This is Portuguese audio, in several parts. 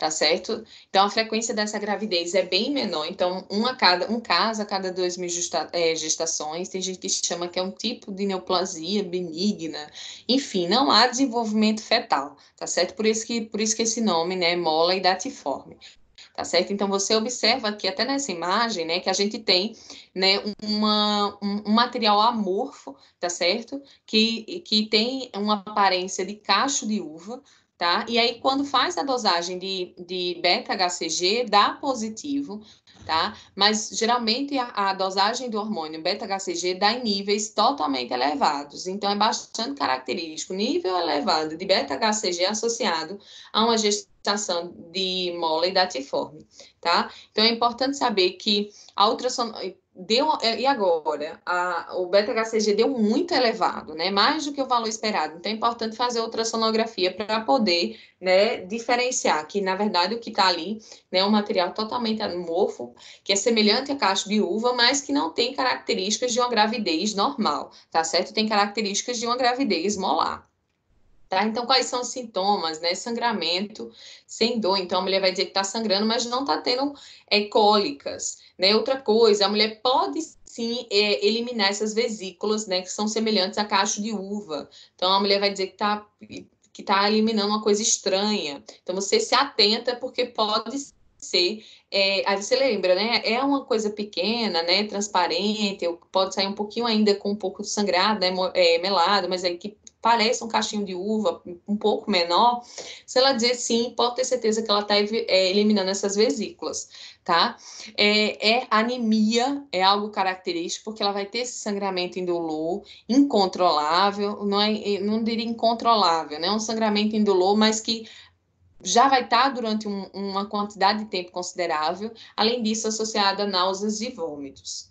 tá certo? Então, a frequência dessa gravidez é bem menor. Então, um caso a cada 2.000 gestações. Tem gente que chama que é um tipo de neoplasia benigna. Enfim, não há desenvolvimento fetal, tá certo? Por isso que esse nome, né, mola e datiforme. Tá certo? Então, você observa aqui, até nessa imagem, né, que a gente tem, né, um material amorfo, tá certo? Que tem uma aparência de cacho de uva, tá? E aí, quando faz a dosagem de beta-HCG, dá positivo, tá? Mas, geralmente, a dosagem do hormônio beta-HCG dá em níveis totalmente elevados. Então, é bastante característico. Nível elevado de beta-HCG associado a uma gestação de mola e datiforme, tá? Então, é importante saber que a ultrassom e agora? O beta-HCG deu muito elevado, né? Mais do que o valor esperado. Então, é importante fazer ultrassonografia para poder, né, diferenciar que, na verdade, o que está ali, né, é um material totalmente amorfo, que é semelhante a cacho de uva, mas que não tem características de uma gravidez normal, tá certo? Tem características de uma gravidez molar. Tá? Então, quais são os sintomas, né? Sangramento sem dor. Então, a mulher vai dizer que está sangrando, mas não está tendo cólicas, né? Outra coisa, a mulher pode sim eliminar essas vesículas, né? Que são semelhantes a cacho de uva. Então, a mulher vai dizer que tá eliminando uma coisa estranha. Então, você se atenta porque pode ser. Aí você lembra, né? É uma coisa pequena, né? Transparente, pode sair um pouquinho ainda com um pouco de sangrado, né? Melado, mas aí que parece um cachinho de uva um pouco menor, se ela dizer sim, pode ter certeza que ela está eliminando essas vesículas, tá? Anemia, é algo característico, porque ela vai ter esse sangramento indolor, incontrolável, não diria incontrolável, né? Um sangramento indolor, mas que já vai estar durante uma quantidade de tempo considerável, além disso, associado a náuseas e vômitos.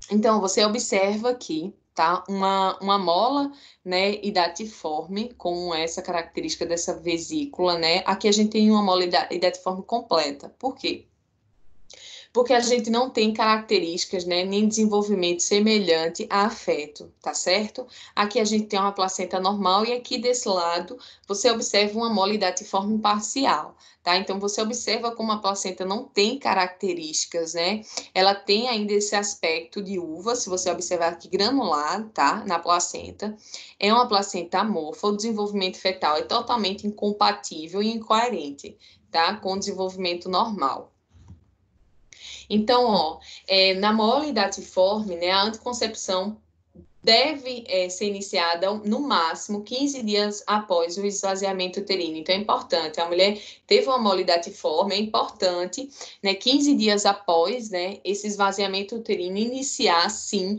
Então, você observa aqui, tá? Uma mola, né, hidatiforme, com essa característica dessa vesícula, né? Aqui a gente tem uma mola hidatiforme completa. Por quê? Porque a gente não tem características, né, nem desenvolvimento semelhante a feto, tá certo? Aqui a gente tem uma placenta normal e aqui desse lado você observa uma mola hidatiforme parcial, tá? Então você observa como a placenta não tem características, né? Ela tem ainda esse aspecto de uva, se você observar aqui granular, tá? Na placenta. É uma placenta amorfa, o desenvolvimento fetal é totalmente incompatível e incoerente, tá? Com o desenvolvimento normal. Então, na mole hidatiforme, né, a anticoncepção deve ser iniciada no máximo 15 dias após o esvaziamento uterino. Então, é importante, a mulher teve uma mole hidatiforme, é importante, né, 15 dias após, né, esse esvaziamento uterino, iniciar, sim,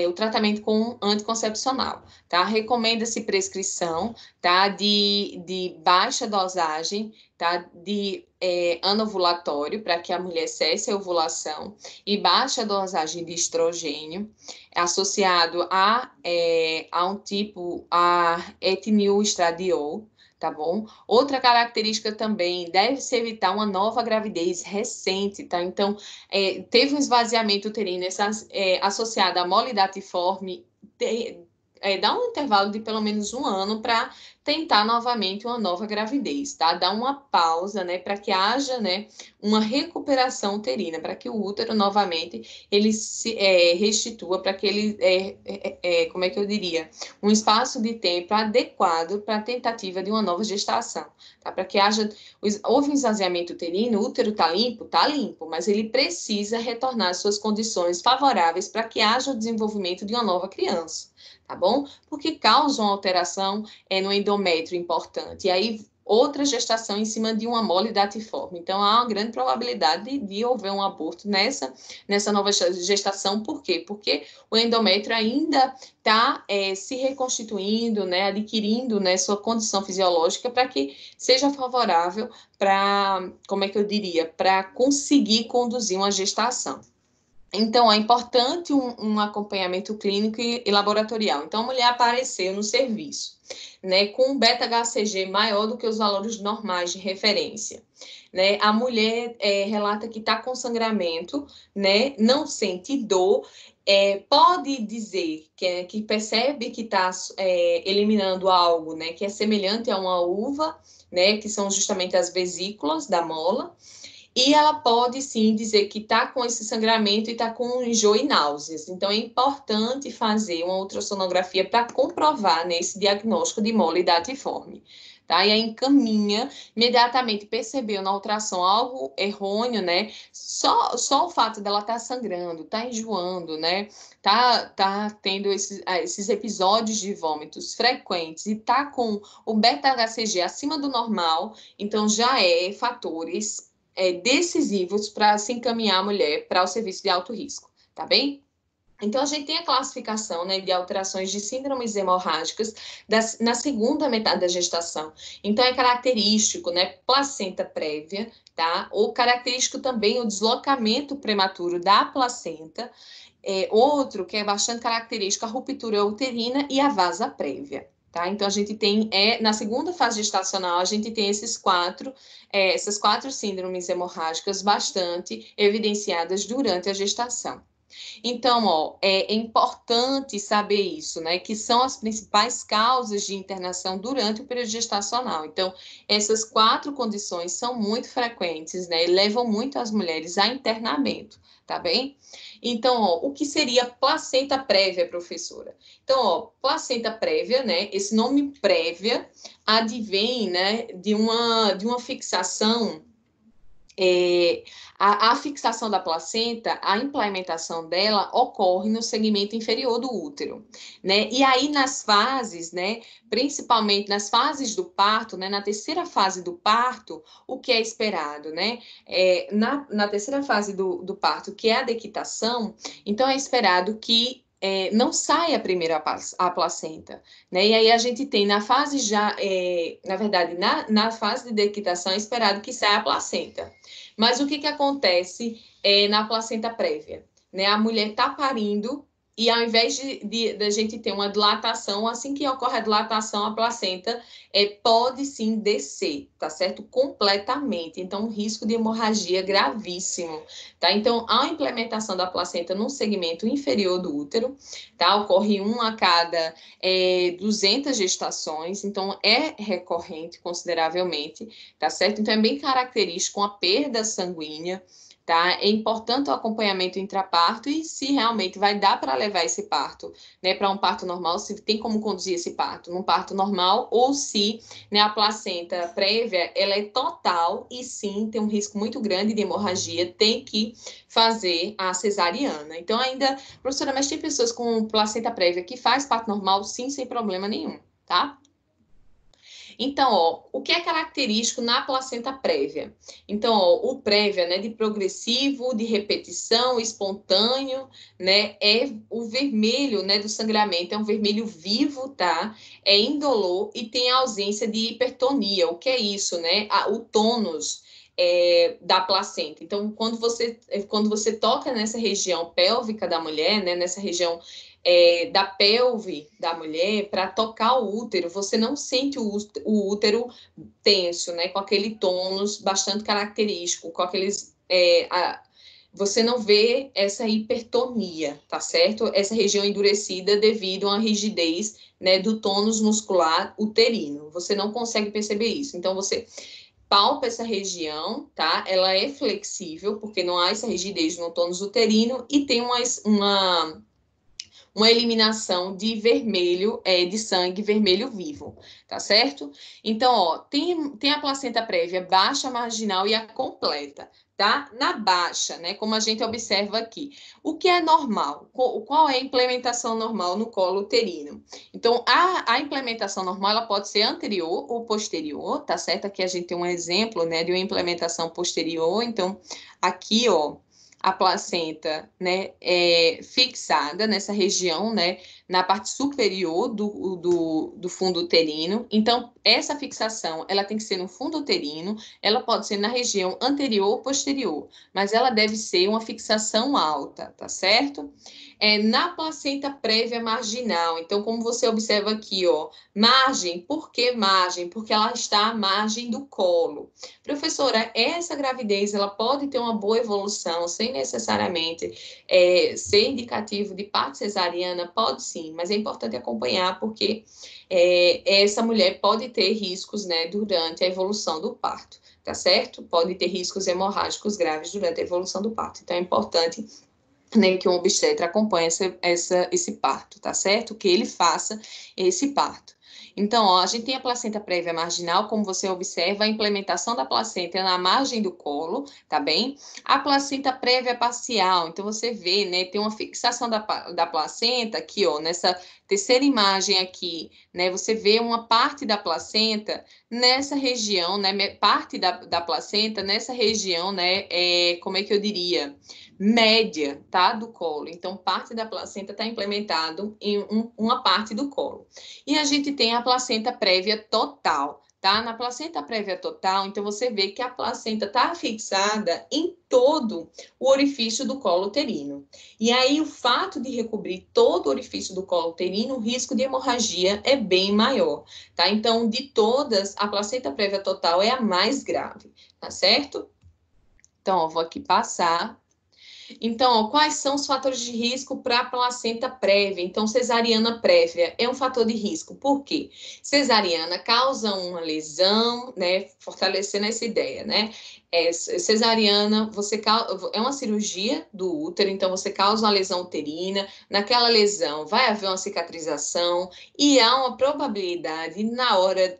o tratamento com anticoncepcional, tá? Recomenda-se prescrição, tá? De baixa dosagem, tá? De anovulatório, para que a mulher cesse a ovulação, e baixa dosagem de estrogênio, associado a um tipo, a etinilestradiol, tá bom? Outra característica também, deve-se evitar uma nova gravidez recente, tá? Então, teve um esvaziamento uterino associado à mole datiforme, dá um intervalo de pelo menos 1 ano para tentar novamente uma nova gravidez, tá? Dá uma pausa, né, para que haja, né, uma recuperação uterina, para que o útero novamente ele se restitua, para que ele, como é que eu diria, um espaço de tempo adequado para a tentativa de uma nova gestação, tá? Para que houve um esvaziamento uterino, o útero tá limpo, mas ele precisa retornar às suas condições favoráveis para que haja o desenvolvimento de uma nova criança, tá bom? Porque causa uma alteração no endométrio importante. E aí, outra gestação em cima de uma mole datiforme. Então, há uma grande probabilidade de haver um aborto nessa nova gestação. Por quê? Porque o endométrio ainda está se reconstituindo, né, adquirindo, né, sua condição fisiológica para que seja favorável para, como é que eu diria, para conseguir conduzir uma gestação. Então, é importante um acompanhamento clínico e laboratorial. Então, a mulher apareceu no serviço, né, com um beta-HCG maior do que os valores normais de referência, né? A mulher relata que está com sangramento, né, não sente dor pode dizer que percebe que está eliminando algo, né, que é semelhante a uma uva, né, que são justamente as vesículas da mola, e ela pode sim dizer que está com esse sangramento e está com enjoo e náuseas. Então é importante fazer uma ultrassonografia para comprovar, né, esse diagnóstico de mola hidatiforme. Tá? E aí encaminha, imediatamente percebeu na ultrassom algo errôneo, né? Só o fato dela estar sangrando, tá enjoando, né? Tá tendo esses episódios de vômitos frequentes e tá com o beta-HCG acima do normal, então já fatores decisivos para se encaminhar a mulher para o serviço de alto risco, tá bem? Então, a gente tem a classificação, né, de alterações de síndromes hemorrágicas na segunda metade da gestação. Então, é característico, né, placenta prévia, tá? Ou característico também o deslocamento prematuro da placenta. Outro que é bastante característico, a ruptura uterina e a vasa prévia. Tá? Então, a gente tem, na segunda fase gestacional, a gente tem essas quatro síndromes hemorrágicas bastante evidenciadas durante a gestação. Então, é importante saber isso, né? Que são as principais causas de internação durante o período gestacional. Então, essas quatro condições são muito frequentes, né? E levam muito as mulheres a internamento, tá bem? Então, o que seria placenta prévia, professora? Então, placenta prévia, né? Esse nome prévia advém, né, de uma fixação a fixação da placenta, a implementação dela ocorre no segmento inferior do útero, né? E aí nas fases, né, principalmente nas fases do parto, né, na terceira fase do parto, o que é esperado, né? Na terceira fase do parto, que é a dequitação, então é esperado que não saia primeiro a placenta, né? E aí a gente tem na fase na verdade, na fase de dequitação é esperado que saia a placenta. Mas o que acontece na placenta prévia? Né? A mulher está parindo e ao invés de a gente ter uma dilatação, assim que ocorre a dilatação, a placenta pode sim descer, tá certo? Completamente. Então, um risco de hemorragia gravíssimo, tá? Então, a implementação da placenta no segmento inferior do útero, tá? Ocorre a cada 200 gestações, então é recorrente consideravelmente, tá certo? Então, é bem característico a perda sanguínea, tá? É importante o acompanhamento intraparto e se realmente vai dar para levar esse parto, né, para um parto normal, se tem como conduzir esse parto num parto normal ou se, né, a placenta prévia, ela é total e sim tem um risco muito grande de hemorragia, tem que fazer a cesariana. Então ainda, professora, mas tem pessoas com placenta prévia que faz parto normal sim, sem problema nenhum, tá? Então, o que é característico na placenta prévia? Então, o prévia, né, de progressivo, de repetição, espontâneo, né, é o vermelho, né, do sangramento, é um vermelho vivo, tá? É indolor e tem ausência de hipertonia. O que é isso, né? O tônus da placenta. Então, quando você toca nessa região pélvica da mulher, né, nessa região da pelve da mulher para tocar o útero, você não sente o útero tenso, né? Com aquele tônus bastante característico, com aqueles. Você não vê essa hipertonia, tá certo? Essa região endurecida devido a uma rigidez, né, do tônus muscular uterino. Você não consegue perceber isso. Então, você palpa essa região, tá? Ela é flexível, porque não há essa rigidez no tônus uterino e tem uma eliminação de vermelho, de sangue vermelho vivo, tá certo? Então, tem a placenta prévia baixa, marginal e a completa, tá? Na baixa, né, como a gente observa aqui. O que é normal? Qual é a implementação normal no colo uterino? Então, a implementação normal, ela pode ser anterior ou posterior, tá certo? Aqui a gente tem um exemplo, né, de uma implementação posterior. Então, aqui, a placenta, né, fixada nessa região, né, na parte superior do fundo uterino. Então, essa fixação, ela tem que ser no fundo uterino, ela pode ser na região anterior ou posterior, mas ela deve ser uma fixação alta, tá certo? na placenta prévia marginal. Então, como você observa aqui, ó, margem, por que margem? Porque ela está à margem do colo. Professora, essa gravidez, ela pode ter uma boa evolução, sem necessariamente ser indicativo de parto cesariana? Pode sim, mas é importante acompanhar, porque essa mulher pode ter riscos, né, durante a evolução do parto, tá certo? Pode ter riscos hemorrágicos graves durante a evolução do parto. Então, é importante, né, que um obstetra acompanhe esse parto, tá certo? Que ele faça esse parto. Então, ó, a gente tem a placenta prévia marginal, como você observa, a implementação da placenta na margem do colo, tá bem? A placenta prévia parcial, então você vê, né, tem uma fixação da placenta aqui, ó, nessa terceira imagem aqui, né, você vê uma parte da placenta nessa região, né, parte da placenta nessa região, né, como é que eu diria? Média, tá, do colo. Então, parte da placenta está implementado em uma parte do colo. E a gente tem a placenta prévia total, tá? Na placenta prévia total, então você vê que a placenta está fixada em todo o orifício do colo uterino. E aí, o fato de recobrir todo o orifício do colo uterino, o risco de hemorragia é bem maior, tá? Então, de todas, a placenta prévia total é a mais grave, tá certo? Então, eu vou aqui passar. Então, ó, quais são os fatores de risco para a placenta prévia? Então, cesariana prévia é um fator de risco. Por quê? Cesariana causa uma lesão, né? Fortalecendo essa ideia, né? Cesariana, é uma cirurgia do útero, então você causa uma lesão uterina. Naquela lesão vai haver uma cicatrização e há uma probabilidade na hora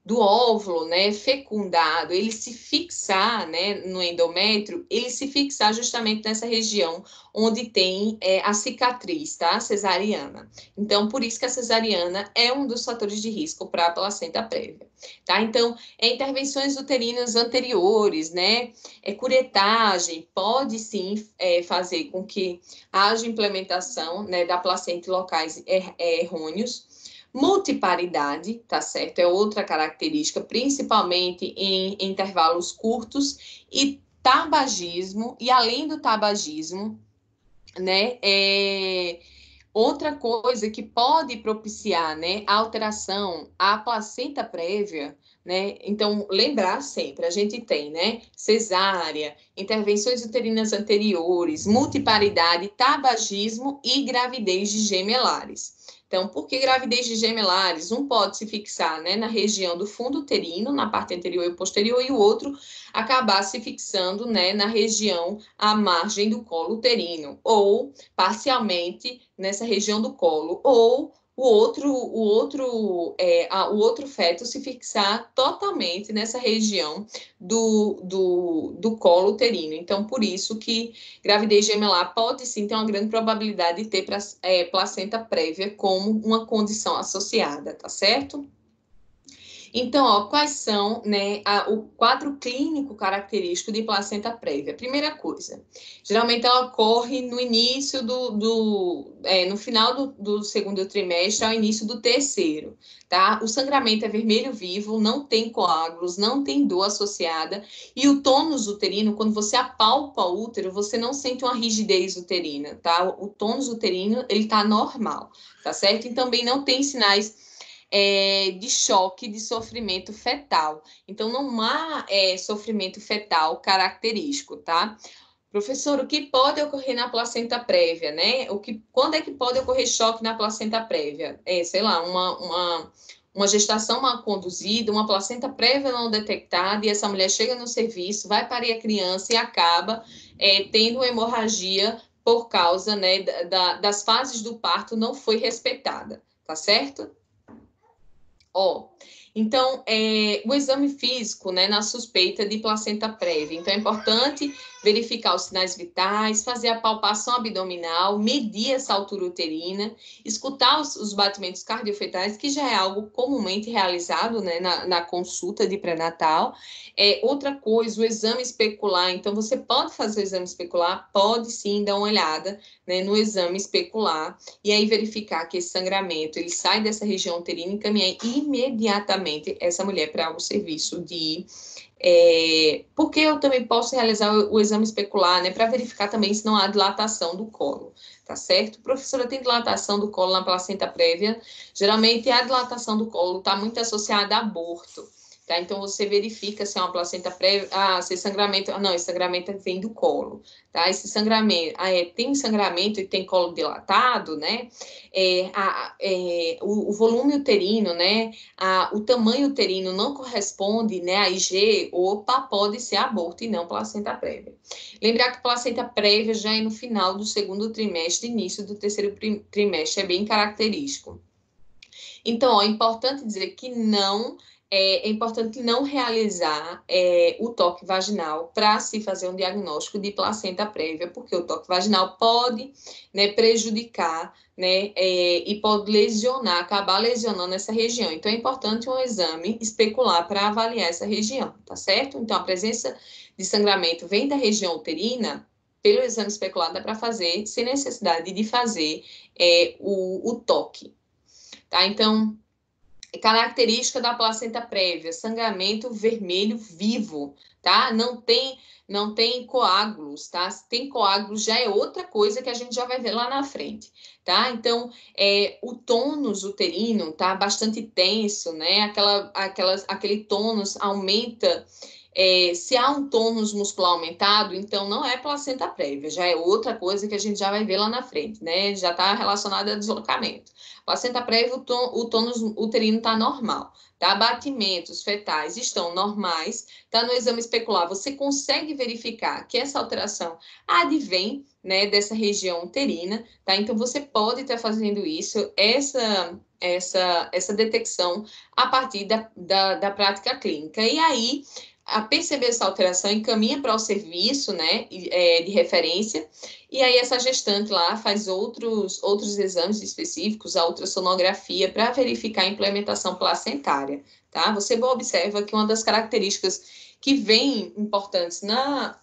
do óvulo, né, fecundado, ele se fixar, né, no endométrio, ele se fixar justamente nessa região onde tem a cicatriz, tá, cesariana. Então, por isso que a cesariana é um dos fatores de risco para a placenta prévia, tá? Então, intervenções uterinas anteriores, né, curetagem, pode sim fazer com que haja implementação, né, da placenta em locais errôneos. Multiparidade, tá certo? É outra característica, principalmente em intervalos curtos, e tabagismo, e além do tabagismo, né? Outra coisa que pode propiciar, né, a alteração, a placenta prévia, né? Então, lembrar sempre, a gente tem, né, cesárea, intervenções uterinas anteriores, multiparidade, tabagismo e gravidez de gemelares. Então, por que gravidez de gemelares? Um pode se fixar, né, na região do fundo uterino, na parte anterior e posterior, e o outro acabar se fixando, né, na região à margem do colo uterino, ou parcialmente nessa região do colo, ou o outro feto se fixar totalmente nessa região do colo uterino. Então, por isso que gravidez gemelar pode sim ter uma grande probabilidade de ter placenta prévia como uma condição associada, tá certo? Então, ó, quais são, né, o quadro clínico característico de placenta prévia? Primeira coisa, geralmente ela ocorre no início no final do segundo trimestre ao início do terceiro, tá? O sangramento é vermelho vivo, não tem coágulos, não tem dor associada, e o tônus uterino, quando você apalpa o útero, você não sente uma rigidez uterina, tá? O tônus uterino, ele tá normal, tá certo? E também não tem sinais de choque, de sofrimento fetal. Então, não há sofrimento fetal característico, tá? Professor, o que pode ocorrer na placenta prévia, né? Quando é que pode ocorrer choque na placenta prévia? Sei lá, uma gestação mal conduzida, uma placenta prévia não detectada, e essa mulher chega no serviço, vai parir a criança e acaba tendo uma hemorragia por causa, né, das fases do parto não foi respeitada, tá certo? Ó, então, o exame físico, né, na suspeita de placenta prévia. Então, é importante verificar os sinais vitais, fazer a palpação abdominal, medir essa altura uterina, escutar os batimentos cardiofetais, que já é algo comumente realizado, né, na consulta de pré-natal. Outra coisa, o exame especular. Então, você pode fazer o exame especular? Pode sim dar uma olhada, né, no exame especular, e aí verificar que esse sangramento, ele sai dessa região uterina e caminha imediatamente imediatamente essa mulher para o serviço de... porque eu também posso realizar o exame especular, né, para verificar também se não há dilatação do colo, tá certo? Professora, tem dilatação do colo na placenta prévia? Geralmente a dilatação do colo está muito associada a aborto. Tá? Então, você verifica se é uma placenta prévia, se sangramento, não, esse sangramento vem do colo, tá? Esse sangramento, tem sangramento e tem colo dilatado, né? O volume uterino, né? O tamanho uterino não corresponde, né, a IG, opa, pode ser aborto e não placenta prévia. Lembrar que placenta prévia já é no final do segundo trimestre, início do terceiro trimestre, é bem característico. Então, é importante dizer que é importante não realizar o toque vaginal para se fazer um diagnóstico de placenta prévia, porque o toque vaginal pode, né, prejudicar, né, e pode lesionar, acabar lesionando essa região. Então, é importante um exame especular para avaliar essa região, tá certo? Então, a presença de sangramento vem da região uterina, pelo exame especular dá para fazer, sem necessidade de fazer o toque, tá? Então, característica da placenta prévia, sangramento vermelho vivo, tá? Não tem coágulos, tá? Se tem coágulos, já é outra coisa que a gente já vai ver lá na frente, tá? Então, o tônus uterino tá bastante tenso, né? Aquele tônus aumenta. Se há um tônus muscular aumentado, então não é placenta prévia, já é outra coisa que a gente já vai ver lá na frente, né? Já está relacionado a deslocamento. Placenta prévia, o tônus uterino está normal, tá? Batimentos fetais estão normais, tá? No exame especular, você consegue verificar que essa alteração advém, né, dessa região uterina, tá? Então, você pode estar fazendo isso, essa detecção a partir da prática clínica. E aí, a perceber essa alteração, encaminha para o serviço, né, de referência, e aí essa gestante lá faz outros exames específicos, a ultrassonografia, para verificar a implementação placentária, tá? Você observa que uma das características que vem importantes na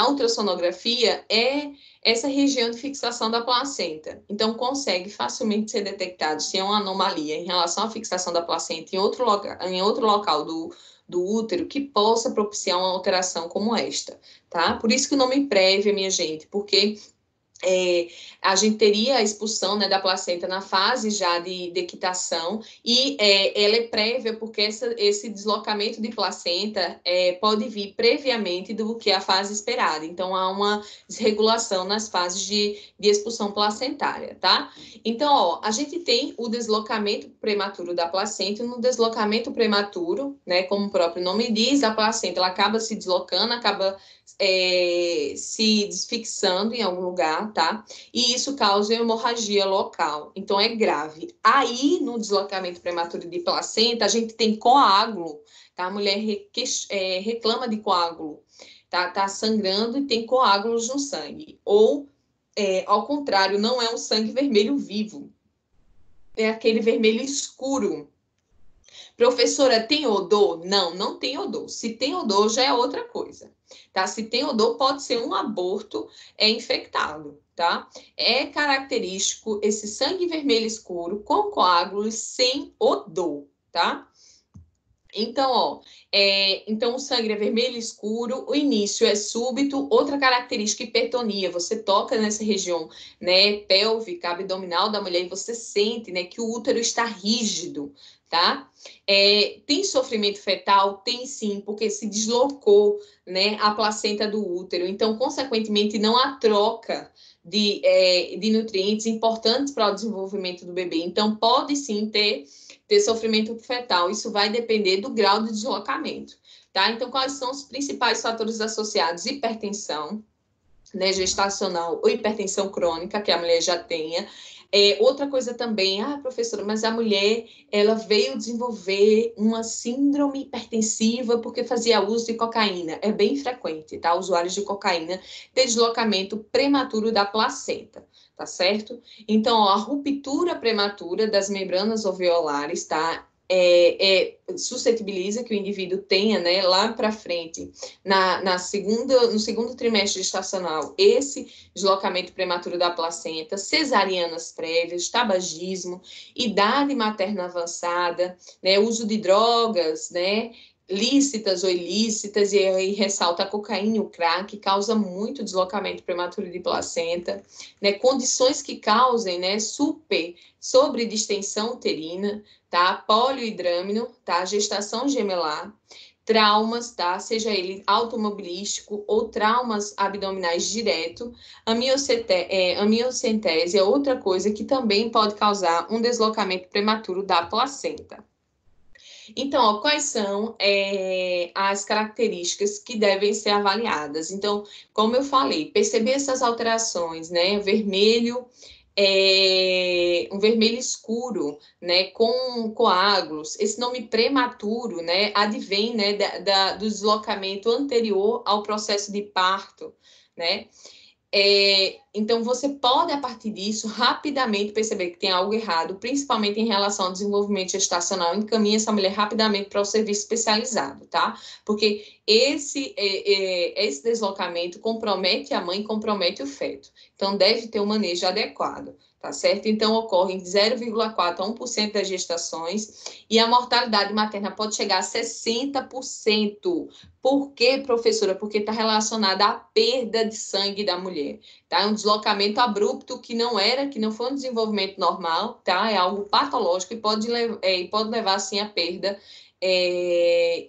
ultrassonografia é essa região de fixação da placenta. Então, consegue facilmente ser detectado se é uma anomalia em relação à fixação da placenta em outro local do útero que possa propiciar uma alteração como esta, tá? Por isso que o nome prévia, minha gente, porque a gente teria a expulsão, né, da placenta na fase já de equitação e ela é prévia porque esse deslocamento de placenta pode vir previamente do que a fase esperada. Então, há uma desregulação nas fases de expulsão placentária, tá? Então, ó, a gente tem o deslocamento prematuro da placenta e no deslocamento prematuro, né, como o próprio nome diz, a placenta ela acaba se deslocando, acaba se desfixando em algum lugar, tá? E isso causa hemorragia local, então é grave. Aí, no deslocamento prematuro de placenta, a gente tem coágulo, tá? A mulher reclama de coágulo, tá sangrando e tem coágulos no sangue. Ou, ao contrário, não é um sangue vermelho vivo, é aquele vermelho escuro. Professora, tem odor? Não, não tem odor. Se tem odor, já é outra coisa, tá? Se tem odor, pode ser um aborto infectado, tá? É característico esse sangue vermelho escuro com coágulos sem odor, tá? Então, ó, então o sangue é vermelho escuro, o início é súbito, outra característica, hipertonia, você toca nessa região, né, pélvica, abdominal da mulher e você sente, né, que o útero está rígido, tá? Tem sofrimento fetal? Tem sim, porque se deslocou, né, a placenta do útero, então, consequentemente, não há troca de nutrientes importantes para o desenvolvimento do bebê, então pode sim ter sofrimento fetal. Isso vai depender do grau de deslocamento, tá? Então, quais são os principais fatores associados? Hipertensão, né, gestacional ou hipertensão crônica, que a mulher já tenha. Outra coisa também, professora, mas a mulher, ela veio desenvolver uma síndrome hipertensiva porque fazia uso de cocaína. É bem frequente, tá? Usuários de cocaína ter deslocamento prematuro da placenta, tá certo? Então, ó, a ruptura prematura das membranas alveolares, tá? suscetibiliza que o indivíduo tenha, né, lá para frente, no segundo trimestre gestacional, esse deslocamento prematuro da placenta, cesarianas prévias, tabagismo, idade materna avançada, né, uso de drogas, né, lícitas ou ilícitas, e aí ressalta a cocaína e o crack, causa muito deslocamento prematuro de placenta, né, condições que causem, né, sobredistensão uterina, tá, poliohidramnion, tá, gestação gemelar, traumas, tá, seja ele automobilístico ou traumas abdominais direto, amiocentese é outra coisa que também pode causar um deslocamento prematuro da placenta. Então, ó, quais são as características que devem ser avaliadas? Então, como eu falei, perceber essas alterações, né? Vermelho, um vermelho escuro, né? Com coágulos. Esse nome prematuro, né? Advém, né? Do deslocamento anterior ao processo de parto, né? Então, você pode, a partir disso, rapidamente perceber que tem algo errado, principalmente em relação ao desenvolvimento gestacional, encaminha essa mulher rapidamente para o serviço especializado, tá? Porque esse deslocamento compromete a mãe, compromete o feto. Então, deve ter um manejo adequado, tá certo? Então, ocorre em 0,4 a 1% das gestações e a mortalidade materna pode chegar a 60%. Por quê, professora? Porque está relacionada à perda de sangue da mulher, tá? É um deslocamento abrupto que não foi um desenvolvimento normal, tá? É algo patológico e pode levar, sim, à perda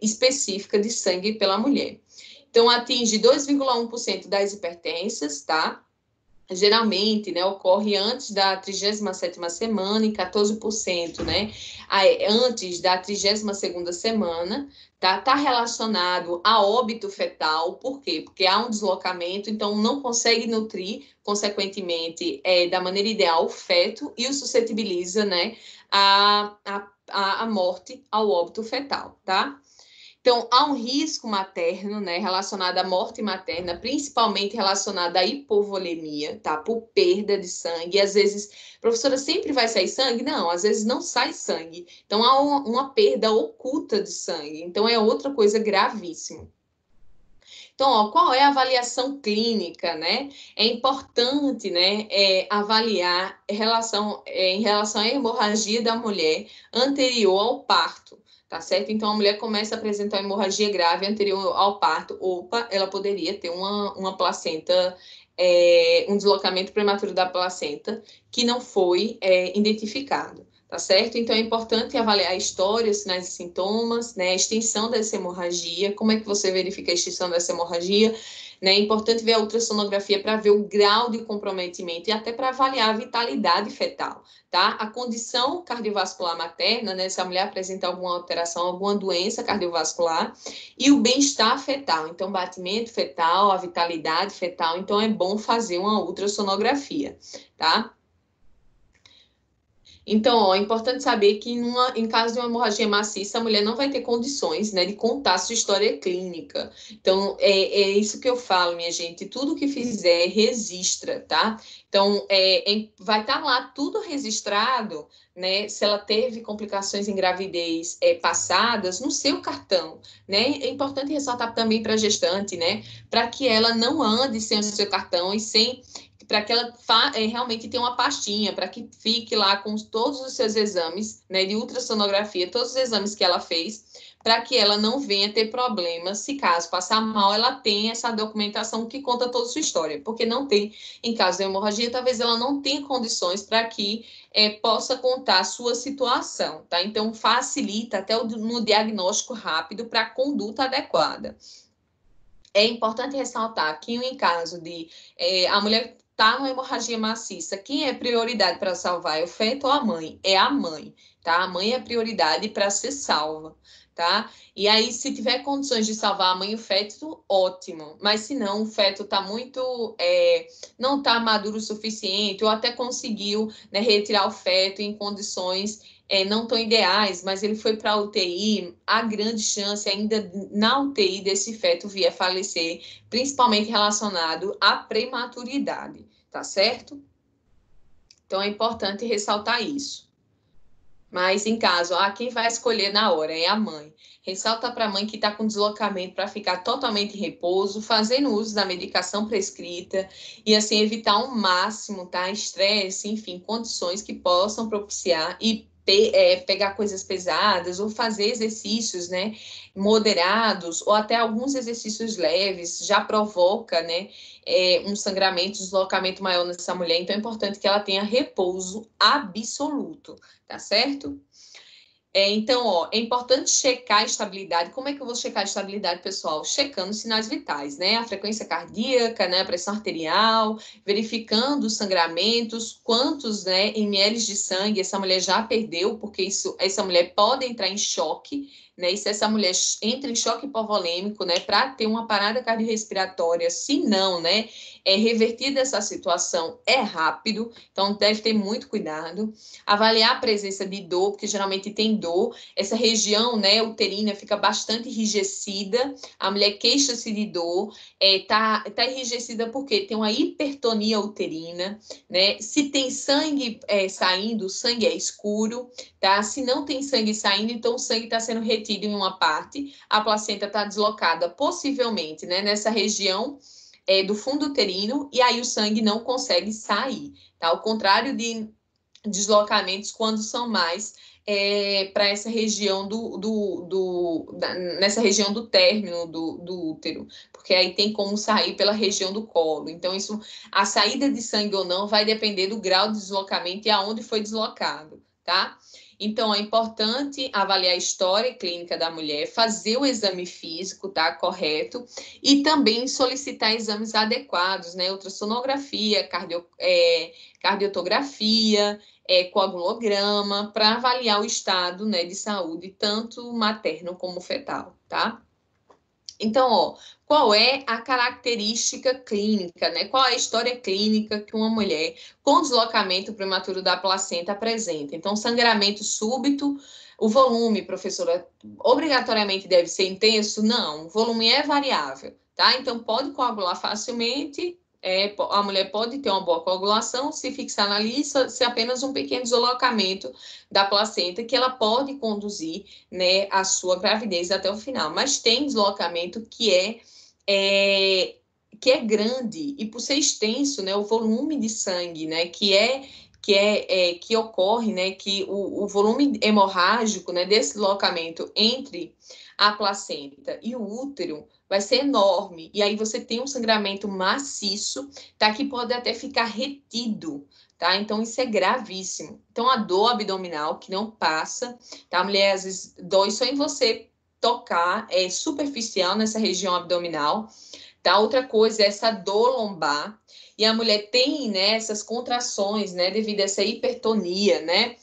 específica de sangue pela mulher. Então, atinge 2,1% das hipertensas, tá? Geralmente, né, ocorre antes da 37ª semana e 14%, né, antes da 32ª semana, tá relacionado a óbito fetal. Por quê? Porque há um deslocamento, então não consegue nutrir, consequentemente, da maneira ideal o feto e o suscetibiliza, né, a morte, ao óbito fetal, tá? Então, há um risco materno, né, relacionado à morte materna, principalmente relacionado à hipovolemia, tá? Por perda de sangue. E às vezes, professora, sempre vai sair sangue? Não, às vezes não sai sangue. Então, há uma perda oculta de sangue. Então, é outra coisa gravíssima. Então, ó, qual é a avaliação clínica, né? É importante, né, avaliar em relação à hemorragia da mulher anterior ao parto, tá certo? Então, a mulher começa a apresentar hemorragia grave anterior ao parto. Opa, ela poderia ter uma placenta, um deslocamento prematuro da placenta que não foi identificado. Tá certo? Então, é importante avaliar a história, sinais e sintomas, né? A extensão dessa hemorragia, como é que você verifica a extensão dessa hemorragia, né? É importante ver a ultrassonografia para ver o grau de comprometimento e até para avaliar a vitalidade fetal, tá? A condição cardiovascular materna, né? Se a mulher apresenta alguma alteração, alguma doença cardiovascular e o bem-estar fetal. Então, batimento fetal, a vitalidade fetal. Então, é bom fazer uma ultrassonografia, tá? Então, ó, é importante saber que em caso de uma hemorragia maciça, a mulher não vai ter condições, né, de contar sua história clínica. Então, é isso que eu falo, minha gente. Tudo que fizer, registra, tá? Então, vai estar lá tudo registrado, né? Se ela teve complicações em gravidez passadas, no seu cartão, né? É importante ressaltar também para a gestante, né? Para que ela não ande sem o seu cartão e sem para que ela realmente tenha uma pastinha, para que fique lá com todos os seus exames, né, de ultrassonografia, todos os exames que ela fez, para que ela não venha ter problemas, se caso passar mal, ela tem essa documentação que conta toda a sua história, porque não tem, em caso de hemorragia, talvez ela não tenha condições para que possa contar a sua situação, tá? Então, facilita até no diagnóstico rápido para a conduta adequada. É importante ressaltar que, em caso de a mulher tá numa hemorragia maciça, quem é prioridade para salvar é o feto ou a mãe? É a mãe, tá? A mãe é prioridade para ser salva, tá? E aí, se tiver condições de salvar a mãe e o feto, ótimo. Mas se não, o feto tá muito, não tá maduro o suficiente, ou até conseguiu, né, retirar o feto em condições não tão ideais, mas ele foi para a UTI, há grande chance ainda na UTI desse feto vir a falecer, principalmente relacionado à prematuridade, tá certo? Então, é importante ressaltar isso. Mas em caso, quem vai escolher na hora é a mãe. Ressalta para a mãe que está com deslocamento para ficar totalmente em repouso, fazendo uso da medicação prescrita e assim evitar ao máximo, tá? Estresse, enfim, condições que possam propiciar e pegar coisas pesadas ou fazer exercícios, né, moderados ou até alguns exercícios leves já provoca, né, um sangramento, deslocamento maior nessa mulher. Então é importante que ela tenha repouso absoluto, tá certo? Então, é importante checar a estabilidade. Como é que eu vou checar a estabilidade, pessoal? Checando sinais vitais, né? A frequência cardíaca, né? A pressão arterial, verificando os sangramentos, quantos, né, ml de sangue essa mulher já perdeu, porque essa mulher pode entrar em choque, né? E se essa mulher entra em choque hipovolêmico, né, para ter uma parada cardiorrespiratória, se não, né, revertida essa situação é rápido, então deve ter muito cuidado. Avaliar a presença de dor, porque geralmente tem dor, essa região, né, uterina fica bastante enrijecida, a mulher queixa-se de dor, tá enrijecida porque tem uma hipertonia uterina, né, se tem sangue saindo, o sangue é escuro, tá, se não tem sangue saindo, então o sangue está sendo retido em uma parte, a placenta está deslocada, possivelmente, né, nessa região do fundo uterino, e aí o sangue não consegue sair, tá, ao contrário de deslocamentos quando são mais para essa região nessa região do término do útero, porque aí tem como sair pela região do colo. Então, isso, a saída de sangue ou não vai depender do grau de deslocamento e aonde foi deslocado, tá? Então, é importante avaliar a história clínica da mulher, fazer o exame físico, tá? Correto, e também solicitar exames adequados, né? Ultrassonografia, cardiotografia, coagulograma, para avaliar o estado, né, de saúde, tanto materno como fetal, tá? Então, qual é a característica clínica, né? Qual é a história clínica que uma mulher com deslocamento prematuro da placenta apresenta? Então, sangramento súbito, o volume, professora, obrigatoriamente deve ser intenso? Não, o volume é variável, tá? Então, pode coagular facilmente, a mulher pode ter uma boa coagulação se fixar na lista, se apenas um pequeno deslocamento da placenta, que ela pode conduzir, né, a sua gravidez até o final. Mas tem deslocamento que é grande e por ser extenso, né, o volume de sangue, né, que ocorre, né, que o volume hemorrágico, né, desse deslocamento entre a placenta e o útero vai ser enorme, e aí você tem um sangramento maciço, tá, que pode até ficar retido, tá? Então, isso é gravíssimo. Então, a dor abdominal que não passa, tá? A mulher, às vezes, dói só em você tocar, é superficial nessa região abdominal, tá? Outra coisa é essa dor lombar, e a mulher tem, né, essas contrações, né, devido a essa hipertonia, né,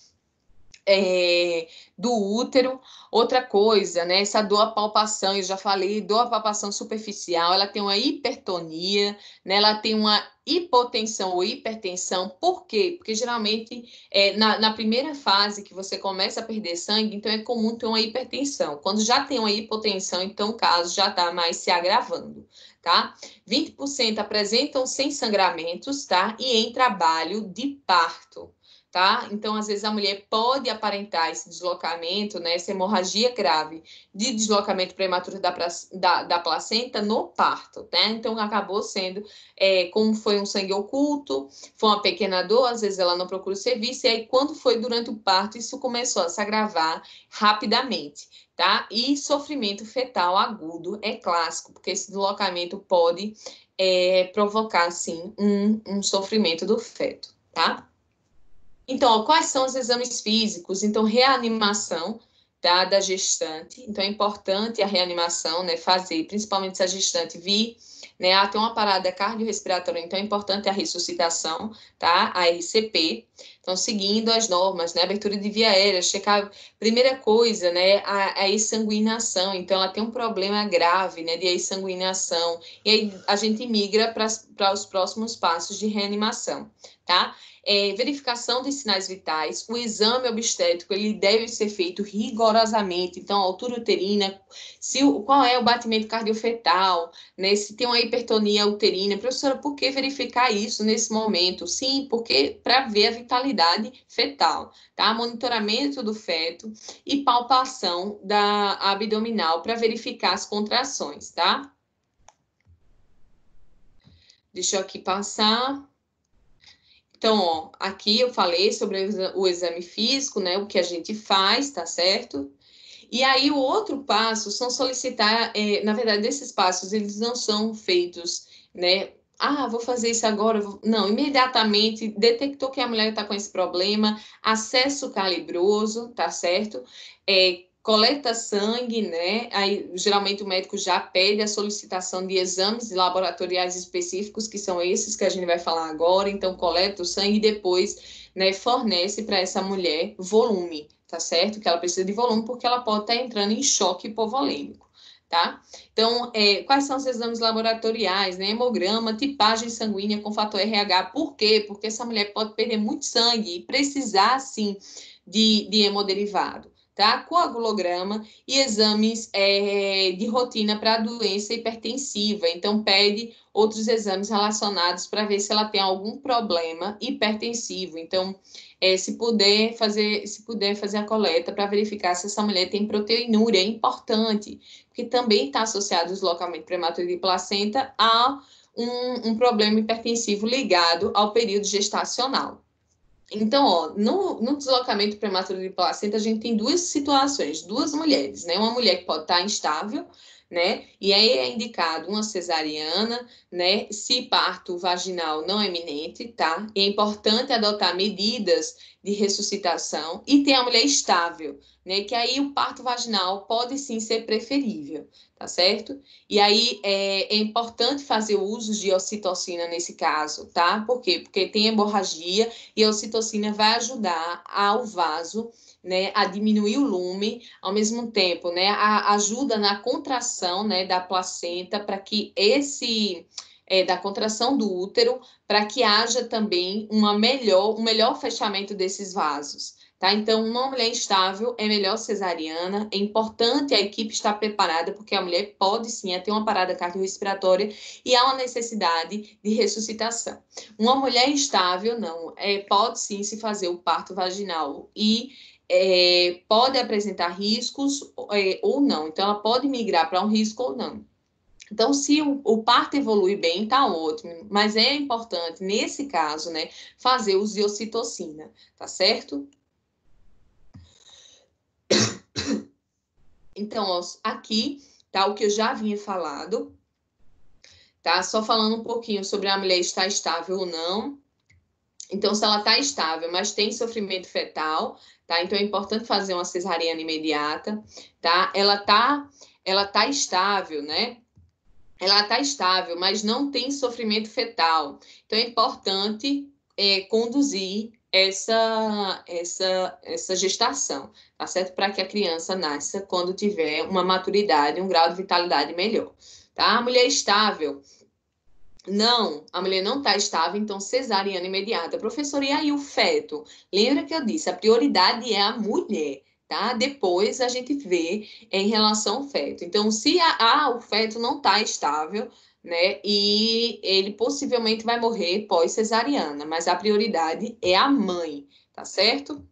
do útero. Outra coisa, né? Essa dor à palpação, eu já falei, dor à palpação superficial, ela tem uma hipertonia, né? Ela tem uma hipotensão ou hipertensão. Por quê? Porque geralmente na primeira fase que você começa a perder sangue, então é comum ter uma hipertensão. Quando já tem uma hipotensão, então o caso já está mais se agravando, tá? 20% apresentam sem sangramentos, tá? E em trabalho de parto. Tá? Então, às vezes, a mulher pode aparentar esse deslocamento, né, essa hemorragia grave de deslocamento prematuro da placenta no parto, né? Então, acabou sendo, como foi um sangue oculto, foi uma pequena dor, às vezes ela não procura o serviço, e aí, quando foi durante o parto, isso começou a se agravar rapidamente, tá? E sofrimento fetal agudo é clássico, porque esse deslocamento pode provocar, sim, um sofrimento do feto, tá? Então, quais são os exames físicos? Então, reanimação, tá, da gestante. Então, é importante a reanimação, né, fazer, principalmente se a gestante vir, né, a ter uma parada cardiorrespiratória. Então, é importante a ressuscitação, tá, a RCP. Então, seguindo as normas, né, abertura de via aérea, checar, primeira coisa, né, a exsanguinação. Então, ela tem um problema grave, né, de exsanguinação. E aí, a gente migra para os próximos passos de reanimação, tá? Verificação dos sinais vitais, o exame obstétrico, ele deve ser feito rigorosamente, então, altura uterina, qual é o batimento cardiofetal, né, se tem uma hipertonia uterina. Professora, por que verificar isso nesse momento? Sim, porque para ver a vitalidade mortalidade fetal, tá? Monitoramento do feto e palpação da abdominal para verificar as contrações, tá? Deixa eu aqui passar. Então, ó, aqui eu falei sobre o exame físico, né? O que a gente faz, tá certo? E aí, o outro passo são solicitar, na verdade, esses passos, eles não são feitos, né? Ah, vou fazer isso agora. Não, imediatamente detectou que a mulher está com esse problema, acesso calibroso, tá certo? Coleta sangue, né? Aí, geralmente, o médico já pede a solicitação de exames laboratoriais específicos, que são esses que a gente vai falar agora. Então, coleta o sangue e depois, né, fornece para essa mulher volume, tá certo? Que ela precisa de volume porque ela pode estar entrando em choque hipovolêmico, tá? Então, quais são os exames laboratoriais, né? Hemograma, tipagem sanguínea com fator RH. Por quê? Porque essa mulher pode perder muito sangue e precisar, sim, de hemoderivado. Tá? Coagulograma e exames de rotina para doença hipertensiva. Então, pede outros exames relacionados para ver se ela tem algum problema hipertensivo. Então, se puder fazer a coleta para verificar se essa mulher tem proteinúria, é importante, porque também está associado o deslocamento prematuro de placenta a um problema hipertensivo ligado ao período gestacional. Então, ó, no deslocamento prematuro de placenta, a gente tem duas situações, duas mulheres, né? Uma mulher que pode estar instável, né? E aí é indicado uma cesariana, né? Se parto vaginal não é iminente, tá? E é importante adotar medidas de ressuscitação. E tem a mulher estável, né? Que aí o parto vaginal pode sim ser preferível, tá certo? E aí é importante fazer o uso de ocitocina nesse caso, tá? Por quê? Porque tem hemorragia e a ocitocina vai ajudar ao vaso, né, a diminuir o lume, ao mesmo tempo, né, ajuda na contração, né, da placenta para que da contração do útero, para que haja também um melhor fechamento desses vasos. Tá? Então, uma mulher instável é melhor cesariana. É importante a equipe estar preparada, porque a mulher pode sim ter uma parada cardiorrespiratória e há uma necessidade de ressuscitação. Uma mulher instável, não. Pode sim se fazer o parto vaginal e pode apresentar riscos ou não. Então, ela pode migrar para um risco ou não. Então, se o parto evolui bem, tá ótimo. Mas é importante, nesse caso, né, fazer uso de ocitocina, tá certo? Então, ó, aqui tá o que eu já havia falado, tá? Só falando um pouquinho sobre a mulher estar estável ou não. Então, se ela está estável, mas tem sofrimento fetal, tá? Então, é importante fazer uma cesariana imediata, tá? Ela tá estável, né? Ela está estável, mas não tem sofrimento fetal. Então, é importante conduzir essa gestação, tá certo? Para que a criança nasça quando tiver uma maturidade, um grau de vitalidade melhor, tá? A mulher estável. Não, a mulher não está estável, então cesariana imediata. Professora, e aí o feto? Lembra que eu disse, a prioridade é a mulher, tá? Depois a gente vê em relação ao feto. Então, se o feto não está estável, né, e ele possivelmente vai morrer pós-cesariana, mas a prioridade é a mãe, tá certo?